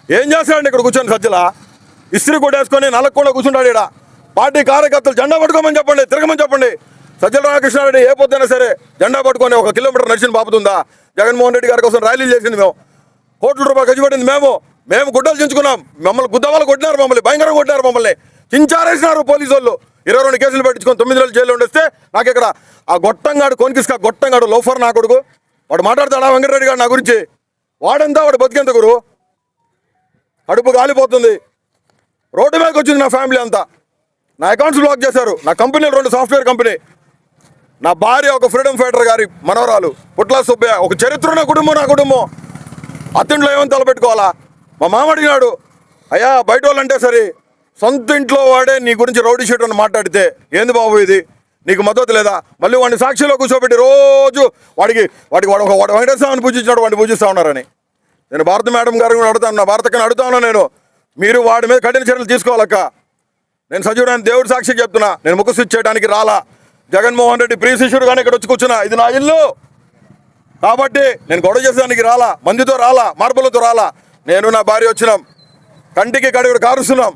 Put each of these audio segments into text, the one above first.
ఏం చేస్తాడండి ఇక్కడ కూర్చొని సజ్జల? ఇస్త్రీ కొట్టేసుకొని నలగకుండా కూర్చుంటాడు. ఇక్కడ పార్టీ కార్యకర్తలు జెండా పట్టుకోమని చెప్పండి, తిరగమని చెప్పండి. సజ్జల రామకృష్ణారెడ్డి ఏ పొద్దున్నా సరే జెండా పట్టుకొని 1 కిలోమీటర్ నడిచిన బాపుతుందా? జగన్మోహన్ రెడ్డి గారి కోసం ర్యాలీలు చేసింది మేము, కోట్ల రూపాయలు ఖర్చు పెట్టింది మేము గుడ్డలు చించుకున్నాం. మమ్మల్ని గుద్దవాళ్ళు కొట్టినారు, మమ్మల్ని భయంకరంగా కొట్టినారు, మమ్మల్ని చించారేసినారు పోలీసు వాళ్ళు. 22 కేసులు పెట్టించుకొని 9 నెలలు జైల్లో ఉండేస్తే నాకు ఇక్కడ ఆ గొట్టంగాడు కొనికిస్కా గొట్టంగాడు లోఫర్ నా కొడుకు వాడు మాట్లాడతాడా వెంకటరెడ్డి గారు నా గురించి? వాడెంత వాడు బతికెంత గురు? కడుపు కాలిపోతుంది. రోడ్డు మీదకి వచ్చింది నా ఫ్యామిలీ అంతా. నా అకౌంట్స్ బ్లాక్ చేశారు. నా కంపెనీలు 2 సాఫ్ట్వేర్ కంపెనీ, నా భార్య ఒక ఫ్రీడమ్ ఫైటర్ గారి మనవరాలు పుట్ల సుబ్బయ్య, ఒక చరిత్ర నా కుటుంబం. అత్తింట్లో ఏమని తలపెట్టుకోవాలా? మా మామ అడిగినాడు, అయ్యా బయట వాళ్ళంటే సరే సొంత ఇంట్లో వాడే నీ గురించి రౌడీ షీట్ అని మాట్లాడితే ఏంది బాబు ఇది? నీకు మద్దతు లేదా? మళ్ళీ వాడిని సాక్షిలో కూర్చోబెట్టి రోజు వాడు వెంకటేశ్వర స్వామిని పూజించినాడు, వాడిని పూజిస్తూ ఉన్నారని. నేను భారత మేడం గారు కూడా అడుగుతాను, నా భారతకని అడుగుతా ఉన్నా నేను, మీరు వాడి మీద కఠిన చర్యలు తీసుకోవాలక్క. నేను సజీవుడని దేవుడి సాక్షి చెప్తున్నా. నేను ముఖ స్విచ్ చేయడానికి రాలా. జగన్మోహన్ రెడ్డి ప్రియ శిష్యుడు కానీ ఇక్కడ వచ్చి కూర్చున్నా. ఇది నా ఇల్లు కాబట్టి నేను గొడవ చేసేదానికి రాలా, మందితో రాలా, మార్పులతో రాలా. నేను నా భార్య వచ్చినాం, కంటికి కడుగుడు కారుస్తున్నాం.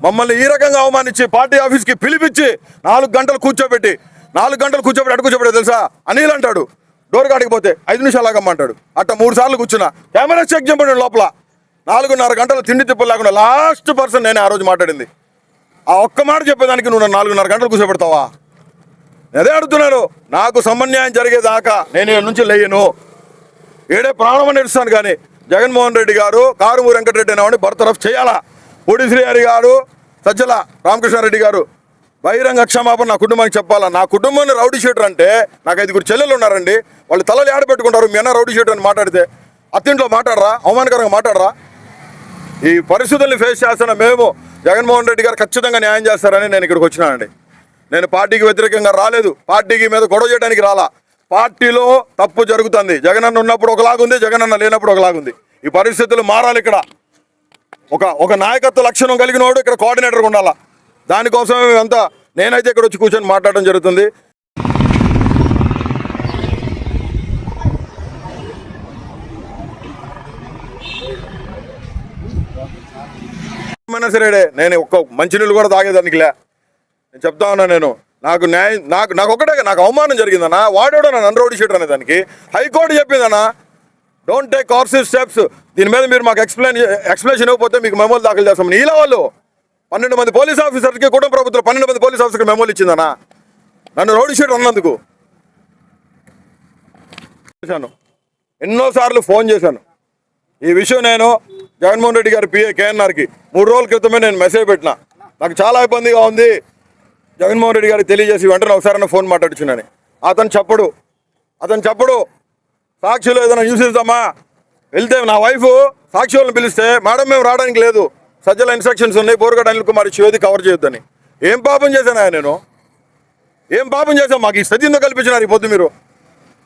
మమ్మల్ని ఈ రకంగా అవమానించి పార్టీ ఆఫీస్కి పిలిపించి 4 గంటలు కూర్చోబెట్టి అటు కూర్చోబెట్టి తెలుసా? అనిల్ అంటాడు, డోర్ కాడికి పోతే 5 నిమిషాలు ఆగమ్మంటాడు. అట్లా 3 సార్లు కూర్చున్నా. కెమెరా చెక్ చేయబడి లోపల 4.5 గంటలు తిండి తిప్పులు లేకుండా లాస్ట్ పర్సన్ నేనే ఆ రోజు మాట్లాడింది. ఆ ఒక్క మాట చెప్పేదానికి నువ్వు 4.5 గంటలు కూర్చోబెడతావా? అదే అడుగుతున్నాను. నాకు సమన్యాయం జరిగేదాకా నేను ఈ నుంచి లేయను, ఏడే ప్రాణం అని ఇస్తాను. కానీ జగన్మోహన్ రెడ్డి గారు కారుమూరి వెంకటరెడ్డి అనేవాడిని బర్తరఫ్ చేయాలా. పూడి శ్రీహరి గారు, సజ్జల రామకృష్ణారెడ్డి గారు బహిరంగ క్షమాపణ నా కుటుంబానికి చెప్పాలా. నా కుటుంబాన్ని రౌడీ షీటర్ అంటే నాకు 5 చెల్లెలు ఉన్నారండి. వాళ్ళు తలలు ఆడబెట్టుకుంటారు. మీ అన్న రౌడీ షీటర్ అని మాట్లాడితే అత్తింట్లో మాట్లాడరా? అవమానకరంగా మాట్లాడరా? ఈ పరిస్థితుల్ని ఫేస్ చేస్తున్న మేము జగన్మోహన్ రెడ్డి గారు ఖచ్చితంగా న్యాయం చేస్తారని నేను ఇక్కడికి వచ్చినానండి. నేను పార్టీకి వ్యతిరేకంగా రాలేదు, పార్టీకి మీద గొడవ చేయడానికి రాలా. పార్టీలో తప్పు జరుగుతుంది. జగనన్న ఉన్నప్పుడు ఒకలాగుంది, జగనన్న లేనప్పుడు ఒకలాగుంది. ఈ పరిస్థితులు మారాలి. ఇక్కడ ఒక నాయకత్వ లక్షణం కలిగిన వాడు ఇక్కడ కోఆర్డినేటర్గా ఉండాలా. దానికోసమే మేమంతా నేనైతే ఇక్కడ వచ్చి కూర్చొని మాట్లాడడం జరుగుతుంది. సరే నేను ఒక్క మంచినీళ్ళు కూడా తాగేదానికిలే. నేను చెప్తా ఉన్నా, నేను నాకు న్యాయం నాకు ఒకటే నాకు అవమానం జరిగిందన్నా. వాడేవాడు నన్ను రౌడీ షీటర్ అనేదానికి high court చెప్పిందన్నా, don't take coercive steps. దీని మీద మీరు మాకు ఎక్స్ప్లెనేషన్ ఇవ్వకపోతే మీకు మెమోలు దాఖలు చేస్తామని ఇలా వాళ్ళు 12 మంది పోలీస్ ఆఫీసర్కి కుటుంబ ప్రభుత్వం 12 మంది పోలీస్ ఆఫీసర్కి మెమోలు ఇచ్చిందన్నా నన్ను రౌడీ షీటర్ అన్నందుకు. ఎన్నోసార్లు ఫోన్ చేశాను ఈ విషయం. నేను జగన్మోహన్ రెడ్డి గారి పిఏ కేఎన్ఆర్కి 3 రోజుల క్రితమే నేను మెసేజ్ పెట్టిన. నాకు చాలా ఇబ్బందిగా ఉంది, జగన్మోహన్ రెడ్డి గారికి తెలియజేసి వెంటనే ఒకసారి ఫోన్ మాట్లాడుచున్నాను. అతను చెప్పడు సాక్షిలో ఏదైనా న్యూస్ ఇద్దామా వెళ్తే నా వైఫ్ సాక్షి వాళ్ళని పిలిస్తే మేడం మేము రావడానికి లేదు, సజ్జల ఇన్స్ట్రక్షన్స్ ఉన్నాయి, బోరుగడ్డ అనిల్ కుమార్ శివేది కవర్ చేయొద్దని. ఏం పాపం చేశాను నేను? ఏం పాపం చేశాను? మాకు ఈ స్థితితో కల్పించినారు. ఈ పొద్దు మీరు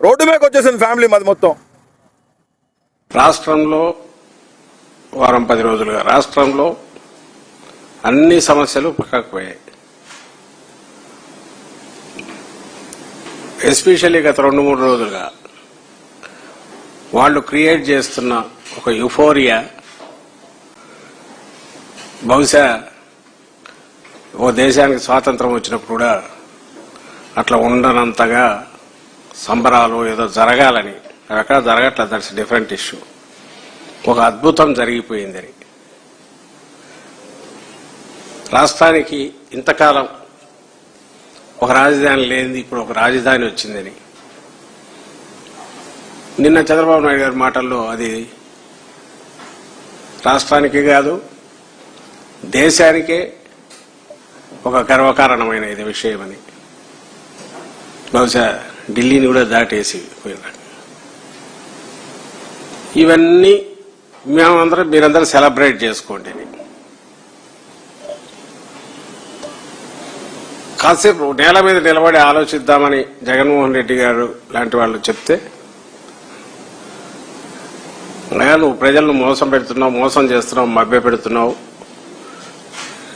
రోడ్డు మీదకి వచ్చేసింది ఫ్యామిలీ మాది మొత్తం. రాష్ట్రంలో వారం 10 రోజులుగా రాష్ట్రంలో అన్ని సమస్యలు పక్కకు పోయాయి. ఎస్పెషల్లీ గత 2-3 రోజులుగా వాళ్ళు క్రియేట్ చేస్తున్న ఒక యుఫోరియా బహుశా ఓ దేశానికి స్వాతంత్రం వచ్చినప్పుడు కూడా అట్లా ఉండనంతగా సంబరాలు ఏదో జరగాలని అక్కడ జరగట్లేదు. That's different issue. ఒక అద్భుతం జరిగిపోయిందని రాష్ట్రానికి ఇంతకాలం ఒక రాజధాని లేనిది ఇప్పుడు ఒక రాజధాని వచ్చిందని నిన్న చంద్రబాబు నాయుడు గారి మాటల్లో అది రాష్ట్రానికే కాదు దేశానికే ఒక గర్వకారణమైన ఇది విషయమని బహుశా ఢిల్లీని కూడా దాటేసి పోయినాడు. ఇవన్నీ మీరందరూ సెలబ్రేట్ చేసుకోండి. కాసేపు నేల మీద నిలబడి ఆలోచిద్దామని జగన్మోహన్ రెడ్డి గారు లాంటి వాళ్ళు చెప్తే నువ్వు ప్రజలను మోసం చేస్తున్నావు, మభ్య పెడుతున్నావు.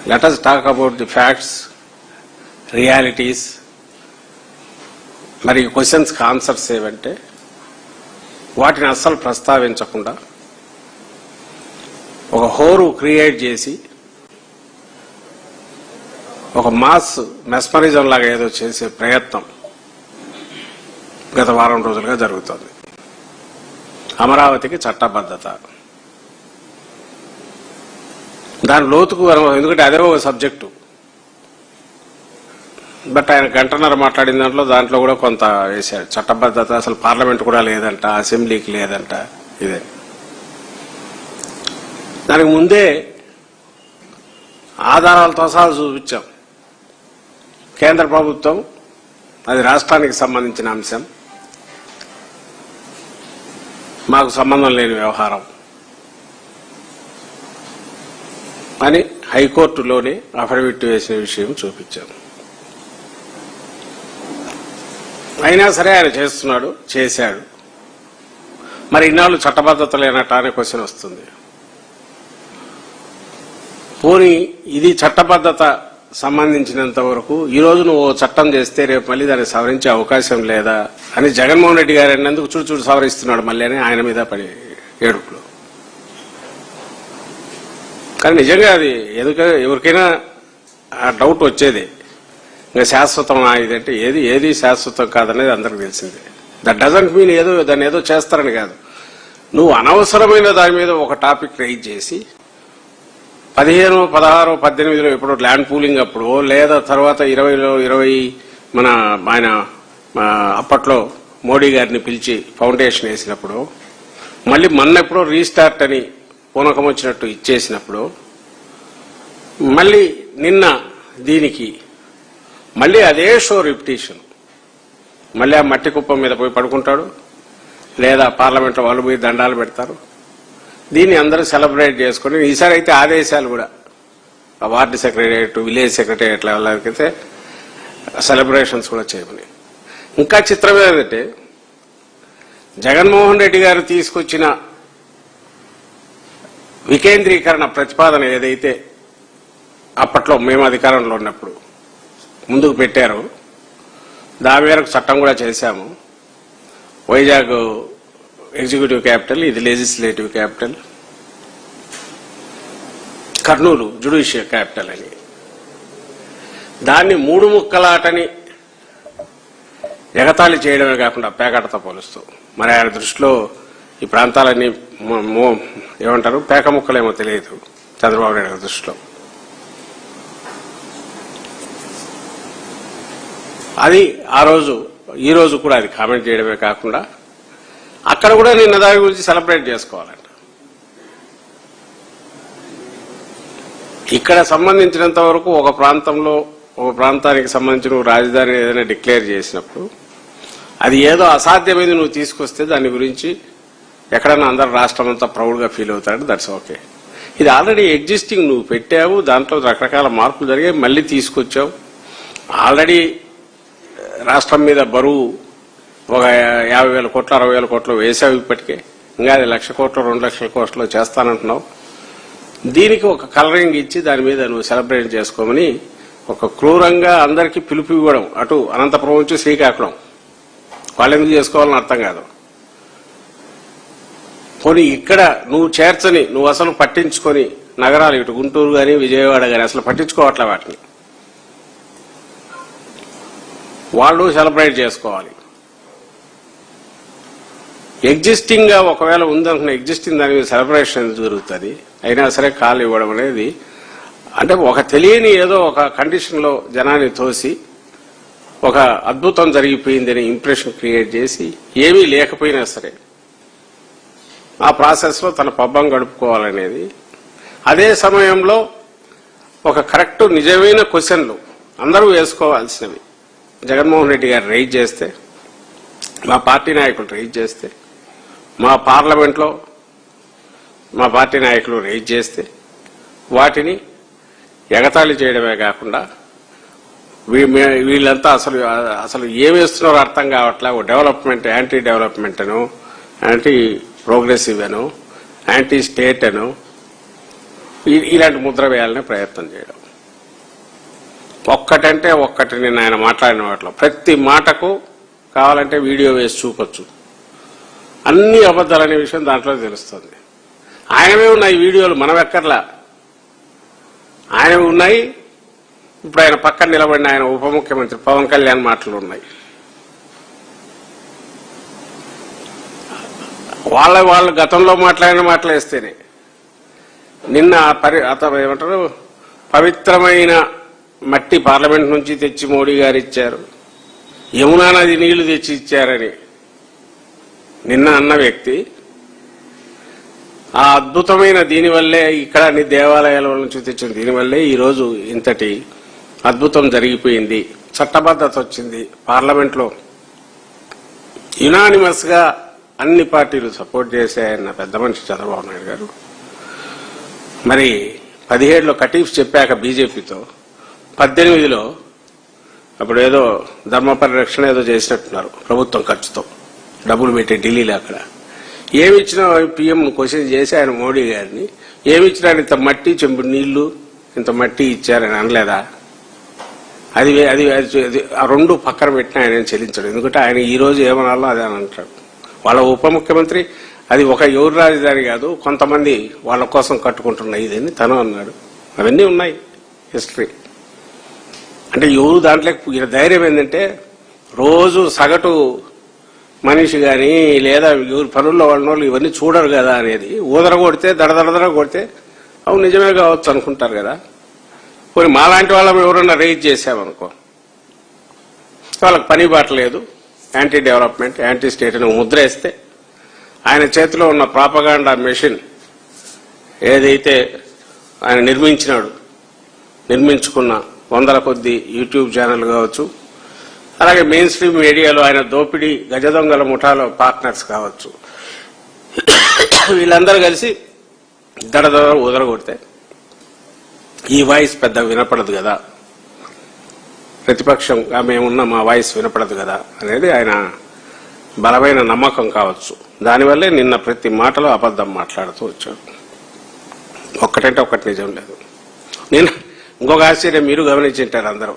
Let us talk about the facts, realities. మరి క్వశ్చన్స్కి ఆన్సర్స్ ఏవంటే వాటిని అస్సలు ప్రస్తావించకుండా ఒక హోరు క్రియేట్ చేసి ఒక మాస్ మెస్మరిజం లాగా ఏదో చేసే ప్రయత్నం గత వారం రోజులుగా జరుగుతోంది. అమరావతికి చట్టబద్ధత, దాని లోతుకు ఎందుకంటే అదే ఒక సబ్జెక్టు. బట్ ఆయన గంటన్నర మాట్లాడిన దాంట్లో కూడా కొంత వేశాడు. చట్టబద్ధత అసలు పార్లమెంట్ కూడా లేదంట, అసెంబ్లీకి లేదంట. ఇదే దానికి ముందే ఆధారాలతో సహా చూపించాం. కేంద్ర ప్రభుత్వం అది రాష్ట్రానికి సంబంధించిన అంశం, మాకు సంబంధం లేని వ్యవహారం అని హైకోర్టులోనే అఫిడవిట్ వేసిన విషయం చూపించాం. అయినా సరే ఆయన చేస్తున్నాడు, చేశాడు. మరి ఇన్నాళ్ళు చట్టబద్ధత లేనట్టు అనే క్వశ్చన్ వస్తుంది. పోనీ ఇది చట్టబద్ధత సంబంధించినంత వరకు ఈరోజు నువ్వు చట్టం చేస్తే రేపు మళ్ళీ దాన్ని సవరించే అవకాశం లేదా అని జగన్మోహన్ రెడ్డి గారు అన్నందుకు చూడు సవరిస్తున్నాడు మళ్ళీ అని ఆయన మీద పడి ఏడుపులు. కానీ నిజంగా అది ఎవరికైనా ఆ డౌట్ వచ్చేది. ఇంకా శాశ్వతం ఇదంటే ఏది శాశ్వతం కాదనేది అందరికి తెలిసిందే. దట్ డజంట్ మీన్ దాన్ని ఏదో చేస్తారని కాదు. నువ్వు అనవసరమైన దాని మీద ఒక టాపిక్ రైజ్ చేసి 15, 16, 18లో ఎప్పుడో ల్యాండ్ పూలింగ్ అప్పుడు లేదా తర్వాత 20 మన ఆయన అప్పట్లో మోడీ గారిని పిలిచి ఫౌండేషన్ వేసినప్పుడు మళ్ళీ మొన్నెప్పుడో రీస్టార్ట్ అని పూనకం వచ్చినట్టు ఇచ్చేసినప్పుడు మళ్ళీ నిన్న దీనికి మళ్ళీ అదే షో రిపిటేషన్. మళ్ళీ ఆ మట్టి కుప్పం మీద పోయి పడుకుంటాడు, లేదా పార్లమెంట్లో వాళ్ళు పోయి దండాలు పెడతారు. దీన్ని అందరూ సెలబ్రేట్ చేసుకుని ఈసారి అయితే ఆదేశాలు కూడా వార్డు సెక్రటరియట్, విలేజ్ సెక్రటరియట్ లెవెల్కైతే సెలబ్రేషన్స్ కూడా చేయమని. ఇంకా చిత్రం ఏంటంటే జగన్మోహన్ రెడ్డి గారు తీసుకొచ్చిన వికేంద్రీకరణ ప్రతిపాదన ఏదైతే అప్పట్లో మేము అధికారంలో ఉన్నప్పుడు ముందుకు పెట్టారో దాని మేరకు చట్టం కూడా చేశాము. వైజాగ్ ఎగ్జిక్యూటివ్ క్యాపిటల్, ఇది legislative capital, Kurnool judicial capital అని. దాన్ని 3 ముక్కలాటని ఎగతాళి చేయడమే కాకుండా పేకాటతో పోలుస్తూ మరి ఆయన దృష్టిలో ఈ ప్రాంతాలన్నీ ఏమంటారు పేక ముక్కలేమో తెలియదు చంద్రబాబు నాయుడు గారి దృష్టిలో. అది ఆ రోజు ఈ రోజు కూడా అది కామెంట్ చేయడమే కాకుండా అక్కడ కూడా నిన్న దాని గురించి సెలబ్రేట్ చేసుకోవాలంట. ఇక్కడ సంబంధించినంత వరకు ఒక ప్రాంతానికి సంబంధించిన రాజధాని ఏదైనా డిక్లేర్ చేసినప్పుడు అది ఏదో అసాధ్యమైంది నువ్వు తీసుకొస్తే దాని గురించి ఎక్కడన్నా అందరు రాష్ట్రం అంతా ప్రౌడ్గా ఫీల్ అవుతాడు. That's okay. ఇది ఆల్రెడీ ఎగ్జిస్టింగ్ నువ్వు పెట్టావు, దాంట్లో రకరకాల మార్పులు జరిగాయి, మళ్ళీ తీసుకొచ్చావు. ఆల్రెడీ రాష్ట్రం మీద బరువు ఒక 50,000 కోట్లు 60,000 కోట్లు వేసావు. ఇప్పటికే ఇంకా అది 1,00,000 కోట్లు 2,00,000 కోట్లు చేస్తానంటున్నావు. దీనికి ఒక కలరింగ్ ఇచ్చి దాని మీద నువ్వు సెలబ్రేట్ చేసుకోమని ఒక క్రూరంగా అందరికీ పిలుపు ఇవ్వడం. అటు అనంతపురం నుంచి శ్రీకాకుళం వాళ్ళు ఎందుకు చేసుకోవాలని అర్థం కాదు. పోనీ ఇక్కడ నువ్వు చేర్చని, నువ్వు అసలు పట్టించుకొని నగరాలు ఇటు గుంటూరు కానీ విజయవాడ కానీ అసలు పట్టించుకోవట్లే, వాటిని వాళ్ళు సెలబ్రేట్ చేసుకోవాలి. ఎగ్జిస్టింగ్ గా ఒకవేళ ఉందనుకున్న ఎగ్జిస్టింగ్ దాని మీద సెలబ్రేషన్ జరుగుతుంది. అయినా సరే కాలు ఇవ్వడం అనేది అంటే ఒక తెలియని ఏదో ఒక కండిషన్ లో జనాన్ని తోసి ఒక అద్భుతం జరిగిపోయిందని ఇంప్రెషన్ క్రియేట్ చేసి ఏమీ లేకపోయినా సరే ఆ ప్రాసెస్ లో తన పబ్బం గడుపుకోవాలనేది. అదే సమయంలో ఒక కరెక్ట్ నిజమైన క్వశ్చన్లు అందరూ వేసుకోవాల్సినవి జగన్మోహన్ రెడ్డి గారు రైజ్ చేస్తే, మా పార్టీ నాయకులు రైజ్ చేస్తే, మా పార్లమెంట్లో మా పార్టీ నాయకులు రైజ్ చేస్తే వాటిని ఎగతాళి చేయడమే కాకుండా వీళ్ళంతా అసలు ఏమేస్తున్నారో అర్థం కావట్లే. డెవలప్మెంట్, యాంటీ డెవలప్మెంట్ అను, యాంటీ ప్రోగ్రెసివ్ అను, యాంటీ స్టేట్ అను ఇలాంటి ముద్ర వేయాలనే ప్రయత్నం చేయడం. ఒక్కటంటే ఒక్కటి నేను ఆయన మాట్లాడిన వాటిలో ప్రతి మాటకు కావాలంటే వీడియో వేసి చూపొచ్చు. అన్ని అబద్దాలనే విషయం దాంట్లో తెలుస్తుంది. ఆయనవే ఉన్నాయి వీడియోలు, మనం ఎక్కర్లా, ఆయనవి ఉన్నాయి. ఇప్పుడు ఆయన పక్కన నిలబడిన ఆయన ఉప ముఖ్యమంత్రి పవన్ కళ్యాణ్ మాటలు ఉన్నాయి. వాళ్ళు గతంలో మాట్లాడిన మాటలు వేస్తేనే నిన్న ఏమంటారు, పవిత్రమైన మట్టి పార్లమెంట్ నుంచి తెచ్చి మోడీ గారు ఇచ్చారు, యమునా నది నీళ్లు తెచ్చి ఇచ్చారని నిన్న అన్న వ్యక్తి ఆ అద్భుతమైన దీనివల్లే, ఇక్కడ అన్ని దేవాలయాల నుంచి తెచ్చిన దీనివల్లే ఈరోజు ఇంతటి అద్భుతం జరిగిపోయింది, చట్టబద్ధత వచ్చింది, పార్లమెంట్లో యునానిమస్ గా అన్ని పార్టీలు సపోర్ట్ చేశాయన్న పెద్ద మనిషి చంద్రబాబు నాయుడు గారు మరి 17లో కటీఫ్ చెప్పాక బీజేపీతో 18లో అప్పుడు ఏదో ధర్మ పరిరక్షణ ఏదో చేసినట్టున్నారు ప్రభుత్వం ఖర్చుతో డబ్బులు పెట్టి ఢిల్లీలో. అక్కడ ఏమిచ్చినా పీఎం క్వశ్చన్ చేసి ఆయన మోడీ గారిని ఏమిచ్చినా ఇంత మట్టి చెంబు నీళ్లు ఇంత మట్టి ఇచ్చారని అనలేదా? అది అది ఆ రెండు పక్కన పెట్టిన ఆయన చెల్లించాడు. ఎందుకంటే ఆయన ఈ రోజు ఏమనాలో అదే అని అంటాడు. వాళ్ళ ఉప ముఖ్యమంత్రి అది ఒక ఎవరు రాజధాని కాదు, కొంతమంది వాళ్ళ కోసం కట్టుకుంటున్న ఇదని తను అన్నాడు. అవన్నీ ఉన్నాయి హిస్టరీ. అంటే ఎవరు దాంట్లో ధైర్యం ఏంటంటే రోజు సగటు మనిషి కానీ లేదా ఎవరు పనుల్లో వాళ్ళ ఇవన్నీ చూడరు కదా అనేది. ఊదర కొడితే దడదడదర కొడితే అవును నిజమే కావచ్చు అనుకుంటారు కదా. పోనీ మాలాంటి వాళ్ళం ఎవరన్నా రైజ్ చేశామనుకో, వాళ్ళకి పని బాటలేదు, యాంటీ డెవలప్మెంట్ యాంటీ స్టేట్ అని ముద్ర వేస్తే ఆయన చేతిలో ఉన్న ప్రాపగాండా మెషిన్ ఏదైతే ఆయన నిర్మించుకున్న వందల కొద్ది యూట్యూబ్ ఛానల్ కావచ్చు, అలాగే మెయిన్ స్ట్రీమ్ మీడియాలో ఆయన దోపిడీ గజదొంగల ముఠాలో పార్ట్నర్స్ కావచ్చు, వీళ్ళందరూ కలిసి దడదడ ఉదరగొడితే ఈ వాయిస్ పెద్ద వినపడదు కదా, ప్రతిపక్షంగా మేమున్న మా వాయిస్ వినపడదు కదా అనేది ఆయన బలమైన నమ్మకం కావచ్చు. దానివల్లే నిన్న ప్రతి మాటలో అబద్ధం మాట్లాడుతూ వచ్చాడు. ఒక్కటంటే ఒక్కటి నిజం లేదు. నేను ఇంకొక ఆశ్చర్యం మీరు గమనించింటారు అందరూ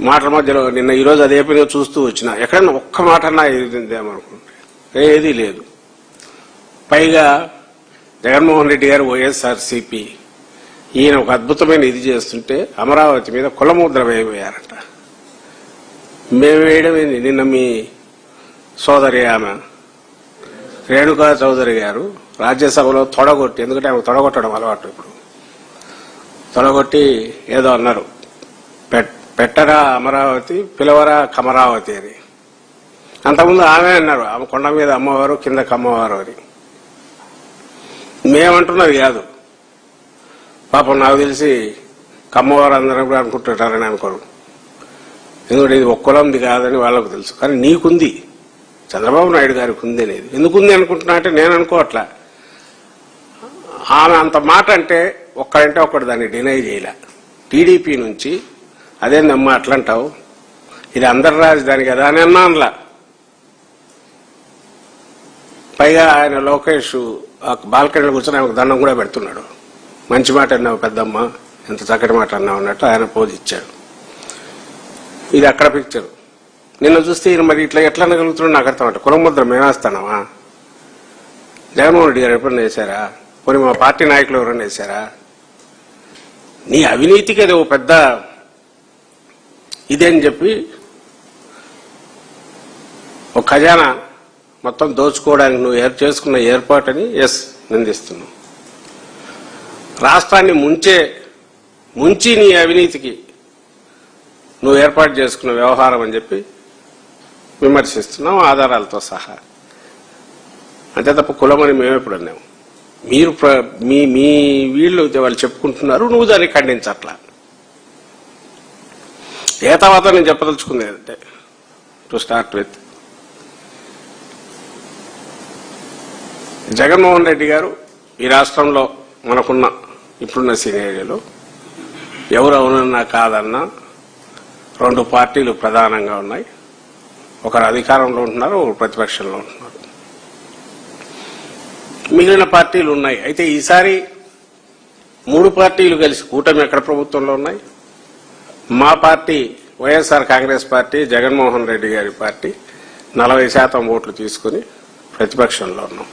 మాటల మధ్యలో. నిన్న ఈరోజు అదే పనిగా చూస్తూ వచ్చిన ఎక్కడన్నా ఒక్క మాట అన్నా ఏదేమనుకుంటే ఏదీ లేదు. పైగా జగన్మోహన్ రెడ్డి గారు వైఎస్ఆర్సీపీ ఈయన ఒక అద్భుతమైన ఇది చేస్తుంటే అమరావతి మీద కులముద్ర వేయబోయారట. మేము వేయడం ఏంది? నిన్న మీ సోదరి ఆమె రేణుకా చౌదరి గారు రాజ్యసభలో తొడగొట్టి, ఎందుకంటే ఆమె తొడగొట్టడం అలవాటు, ఇప్పుడు తొడగొట్టి ఏదో అన్నారు, పెట్టరా అమరావతి పిలవరా కమరావతి అని. అంతకుముందు ఆమె అన్నారు ఆమె కొండ మీద అమ్మవారు కిందకి అమ్మవారు అని. మేమంటున్నది కాదు. పాపం నాకు తెలిసి కమ్మవారు అందరూ కూడా అనుకుంటుంటారని అనుకోరు. ఎందుకంటే ఇది ఒక్కలంది కాదని వాళ్ళకు తెలుసు. కానీ నీకుంది, చంద్రబాబు నాయుడు గారికి ఉంది అనేది. ఎందుకుంది అనుకుంటున్నా అంటే నేను అనుకోవట్లా. ఆమె అంత మాట అంటే ఒక్కడంటే ఒక్కడు దాన్ని డినై చేయలే. టీడీపీ నుంచి అదేందమ్మా అట్లంటావు, ఇది అందరి రాజధాని కదా అని అన్నానులా. పైగా ఆయన లోకేష్ బాల్కనీలో కూర్చొని ఆమెకు దండం కూడా పెడుతున్నాడు. మంచి మాట అన్నావు పెద్దమ్మ, ఎంత చక్కటి మాట అన్నావు అన్నట్టు ఆయన పోజ్ ఇచ్చాడు. ఇది అక్కడ పిక్చర్. నిన్న చూస్తే ఈయన మరి ఇట్లా ఎట్లా అనగలుగుతున్నాడు నాకు అర్థం. అంటే కులముద్ర మేమేస్తానావా? జగన్మోహన్ రెడ్డి గారు ఎప్పుడన్నా వేశారా? పోనీ మా పార్టీ నాయకులు ఎవరైనా వేశారా? నీ అవినీతికి అది ఓ పెద్ద ఇదే అని చెప్పి ఒక ఖజానా మొత్తం దోచుకోవడానికి నువ్వు చేసుకున్న ఏర్పాటని నిందిస్తున్నావు. రాష్ట్రాన్ని ముంచి నీ అవినీతికి నువ్వు ఏర్పాటు చేసుకున్న వ్యవహారం అని చెప్పి విమర్శిస్తున్నావు ఆధారాలతో సహా. అంతే తప్ప కులమని మేమెప్పుడు అన్నాము. మీరు మీ వీళ్ళు వాళ్ళు చెప్పుకుంటున్నారు, నువ్వు దాన్ని ఖండించట్లా. ఏ తర్వాత నేను చెప్పదలుచుకుంది అంటే to start with, Jaganmohan Reddy గారు ఈ రాష్ట్రంలో మనకున్న ఇప్పుడున్న సినారియోలో ఎవరు అవునన్నా కాదన్నా రెండు పార్టీలు ప్రధానంగా ఉన్నాయి. ఒకరు అధికారంలో ఉంటున్నారు, ఒకరు ప్రతిపక్షంలో ఉంటున్నారు. మిగిలిన పార్టీలు ఉన్నాయి. అయితే ఈసారి మూడు పార్టీలు కలిసి కూటమి ఎక్కడ ప్రభుత్వంలో ఉన్నాయి. మా పార్టీ వైఎస్ఆర్ కాంగ్రెస్ పార్టీ, జగన్మోహన్ రెడ్డి గారి పార్టీ 40% ఓట్లు తీసుకుని ప్రతిపక్షంలో ఉన్నాం.